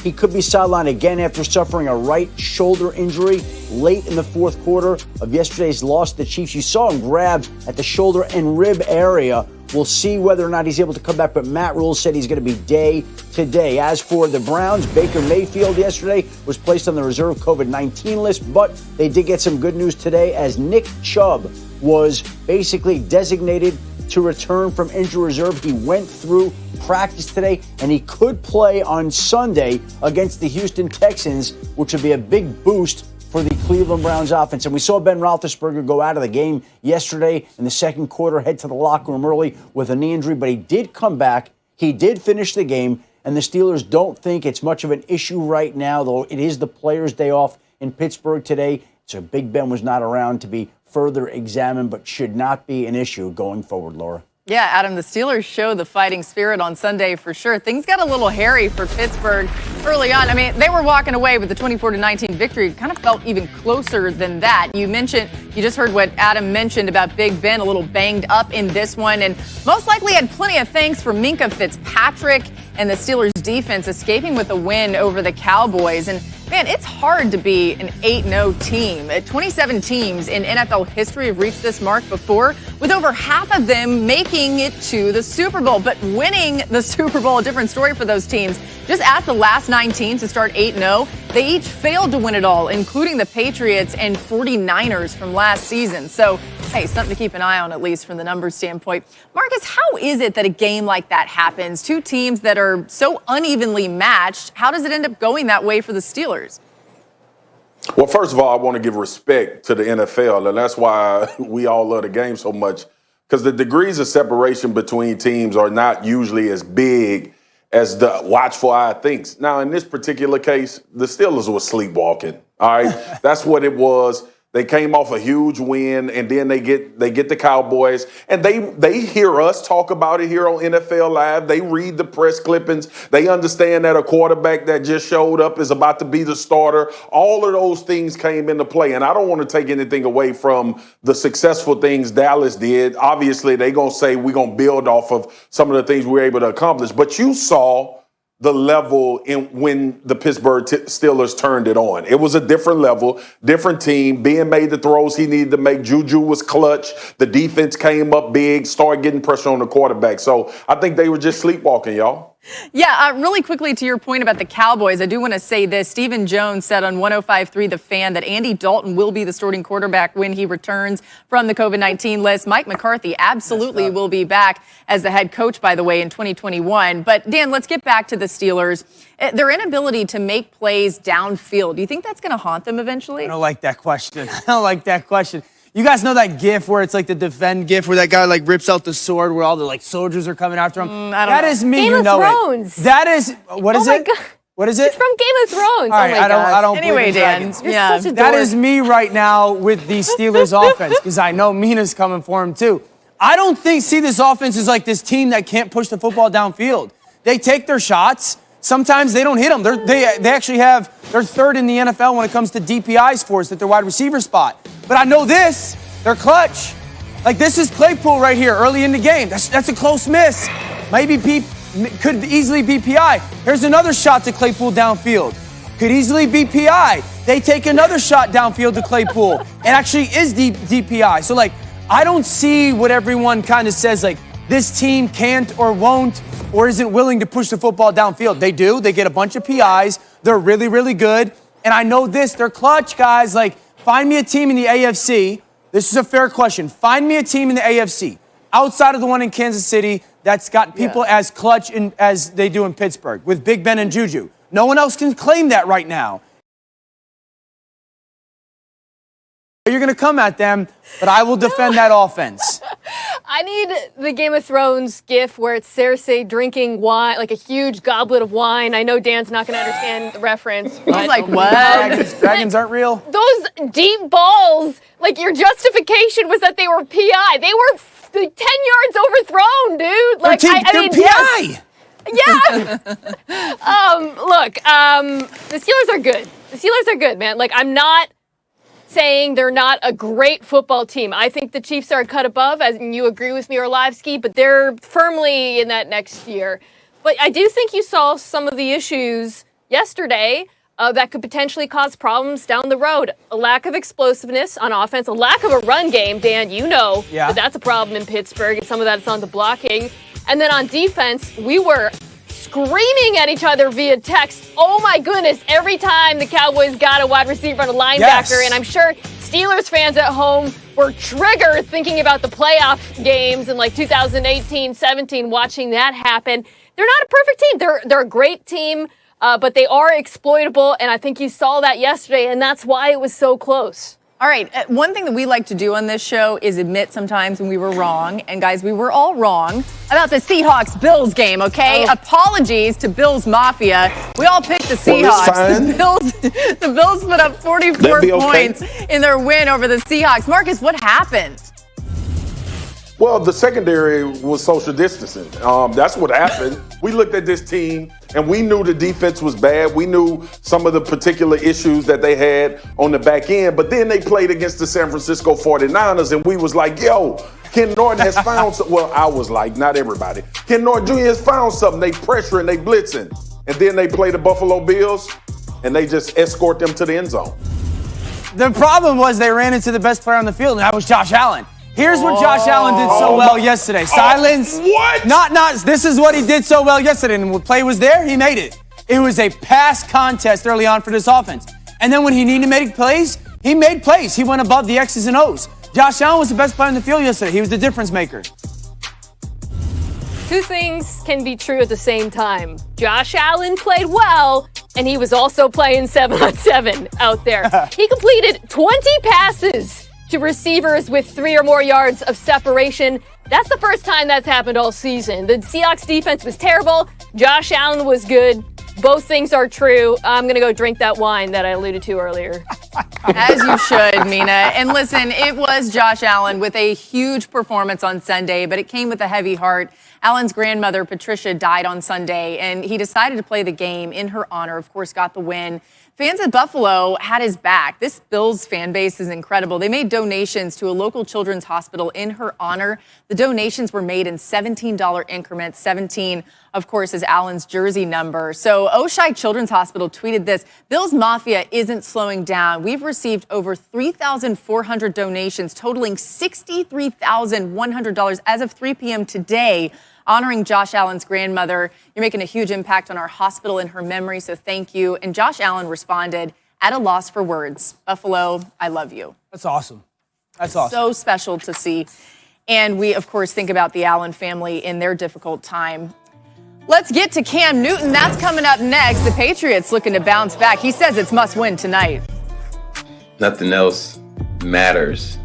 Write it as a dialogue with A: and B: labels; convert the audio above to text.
A: He could be sidelined again after suffering a right shoulder injury late in the fourth quarter of yesterday's loss to the Chiefs. You saw him grab at the shoulder and rib area. We'll see whether or not he's able to come back, but Matt Rule said he's going to be day to day. As for the Browns, Baker Mayfield yesterday was placed on the reserve COVID-19 list, but they did get some good news today as Nick Chubb was basically designated to return from injury reserve. He went through practice today, and he could play on Sunday against the Houston Texans, which would be a big boost for the Cleveland Browns offense. And we saw Ben Roethlisberger go out of the game yesterday in the second quarter, head to the locker room early with a knee injury, but he did come back. He did finish the game, and the Steelers don't think it's much of an issue right now, though it is the players' day off in Pittsburgh today. So Big Ben was not around to be further examined, but should not be an issue going forward, Laura.
B: Yeah, Adam, the Steelers showed the fighting spirit on Sunday for sure. Things got a little hairy for Pittsburgh early on. I mean, they were walking away with the 24-19 victory. It kind of felt even closer than that. You just heard what Adam mentioned about Big Ben, a little banged up in this one, and most likely had plenty of thanks for Minkah Fitzpatrick and the Steelers defense escaping with a win over the Cowboys. And man, it's hard to be an 8-0 team. 27 teams in NFL history have reached this mark before, with over half of them making it to the Super Bowl. But winning the Super Bowl, a different story for those teams. Just ask the last 9 teams to start 8-0. They each failed to win it all, including the Patriots and 49ers from last season. So, hey, something to keep an eye on, at least from the numbers standpoint. Marcus, how is it that a game like that happens? Two teams that are so unevenly matched. How does it end up going that way for the Steelers?
C: Well, first of all, I want to give respect to the NFL, and that's why we all love the game so much, because the degrees of separation between teams are not usually as big as the watchful eye thinks. Now, in this particular case, the Steelers were sleepwalking. All right, that's what it was. They came off a huge win, and then they get the Cowboys, and they hear us talk about it here on NFL Live. They read the press clippings. They understand that a quarterback that just showed up is about to be the starter. All of those things came into play, and I don't want to take anything away from the successful things Dallas did. Obviously, they're going to say we're going to build off of some of the things we were able to accomplish, but you saw the level when the Pittsburgh Steelers turned it on. It was a different level, different team. Ben made the throws he needed to make. Juju was clutch. The defense came up big, started getting pressure on the quarterback. So I think they were just sleepwalking, y'all.
B: Yeah, really quickly to your point about the Cowboys, I do want to say this. Stephen Jones said on 105.3 The Fan that Andy Dalton will be the starting quarterback when he returns from the COVID-19 list. Mike McCarthy absolutely will be back as the head coach, by the way, in 2021. But, Dan, let's get back to the Steelers. Their inability to make plays downfield, do you think that's going to haunt them eventually?
D: I don't like that question. I don't like that question. You guys know that gif where it's like the defend gif where that guy like rips out the sword where all the like soldiers are coming after him? That is me,
E: Game
D: you
E: of
D: know
E: Thrones.
D: it. That is, what is it?
E: God.
D: What is it?
E: It's from Game of Thrones.
D: All right, I don't
B: Anyway,
D: believe in
B: Dan,
D: dragons.
B: yeah.
E: Such a
D: That
E: dork.
D: is me right now with the Steelers offense because I know Mina's coming for him too. I don't see this offense as like this team that can't push the football downfield. They take their shots. Sometimes they don't hit them. They actually they're third in the NFL when it comes to DPIs for us at their wide receiver spot. But I know this. They're clutch. Like, this is Claypool right here early in the game. That's a close miss. Maybe could easily be PI. Here's another shot to Claypool downfield. Could easily be PI. They take another shot downfield to Claypool. It actually is DPI. So, like, I don't see what everyone kind of says, like, this team can't or won't or isn't willing to push the football downfield. They do. They get a bunch of PIs. They're really, really good. And I know this. They're clutch, guys. Like, find me a team in the AFC. This is a fair question. Find me a team in the AFC outside of the one in Kansas City that's got people as clutch as they do in Pittsburgh with Big Ben and Juju. No one else can claim that right now. You're going to come at them, but I will defend that offense.
E: I need the Game of Thrones gif where it's Cersei drinking wine, like a huge goblet of wine. I know Dan's not going to understand the reference.
B: He's like, what?
D: Dragons aren't real?
E: Those deep balls, like your justification was that they were PI. They were 10 yards overthrown, dude. Like,
D: they're PI.
E: Yes. Look, the Steelers are good. The Steelers are good, man. Like, I'm not saying they're not a great football team. I think the Chiefs are a cut above, as you agree with me, Orlovsky, but they're firmly in that next year. But I do think you saw some of the issues yesterday that could potentially cause problems down the road. A lack of explosiveness on offense, a lack of a run game. Dan, you know that that's a problem in Pittsburgh, and some of that's on the blocking. And then on defense, we were screaming at each other via text. Oh my goodness, every time the Cowboys got a wide receiver and a linebacker, and I'm sure Steelers fans at home were triggered thinking about the playoff games in like 2018-17, watching that happen. They're not a perfect team. They're a great team, but they are exploitable, and I think you saw that yesterday, and that's why it was so close.
B: All right, one thing that we like to do on this show is admit sometimes when we were wrong. And guys, we were all wrong about the Seahawks-Bills game, okay? Apologies to Bills Mafia. We all picked the Seahawks. The Bills put up 44 points in their win over the Seahawks. Marcus, what happened?
C: Well, the secondary was social distancing. That's what happened. We looked at this team, and we knew the defense was bad. We knew some of the particular issues that they had on the back end. But then they played against the San Francisco 49ers, and we was like, yo, Ken Norton has found something. Well, I was like, not everybody. Ken Norton Jr. has found something. They pressuring, they blitzing. And then they play the Buffalo Bills, and they just escort them to the end zone.
D: The problem was they ran into the best player on the field, and that was Josh Allen. Here's what Josh Allen did so well yesterday. Silence.
C: What?
D: Not. This is what he did so well yesterday. And when the play was there, he made it. It was a pass contest early on for this offense. And then when he needed to make plays, he made plays. He went above the X's and O's. Josh Allen was the best player on the field yesterday. He was the difference maker.
E: Two things can be true at the same time. Josh Allen played well, and he was also playing 7-on-7 out there. He completed 20 passes to receivers with 3 or more yards of separation. That's the first time that's happened all season. The Seahawks defense was terrible. Josh Allen was good. Both things are true. I'm going to go drink that wine that I alluded to earlier.
B: As you should, Mina. And listen, it was Josh Allen with a huge performance on Sunday, but it came with a heavy heart. Allen's grandmother, Patricia, died on Sunday, and he decided to play the game in her honor, of course, got the win. Fans at Buffalo had his back. This Bills fan base is incredible. They made donations to a local children's hospital in her honor. The donations were made in $17 increments. 17, of course, is Allen's jersey number. So Oshai Children's Hospital tweeted this: Bills Mafia isn't slowing down. We've received over 3,400 donations totaling $63,100 as of 3 p.m. today, honoring Josh Allen's grandmother. You're making a huge impact on our hospital in her memory, so thank you. And Josh Allen responded, at a loss for words. Buffalo, I love you.
D: That's awesome. That's awesome.
B: So special to see. And we, of course, think about the Allen family in their difficult time. Let's get to Cam Newton. That's coming up next. The Patriots looking to bounce back. He says it's must win tonight.
F: Nothing else matters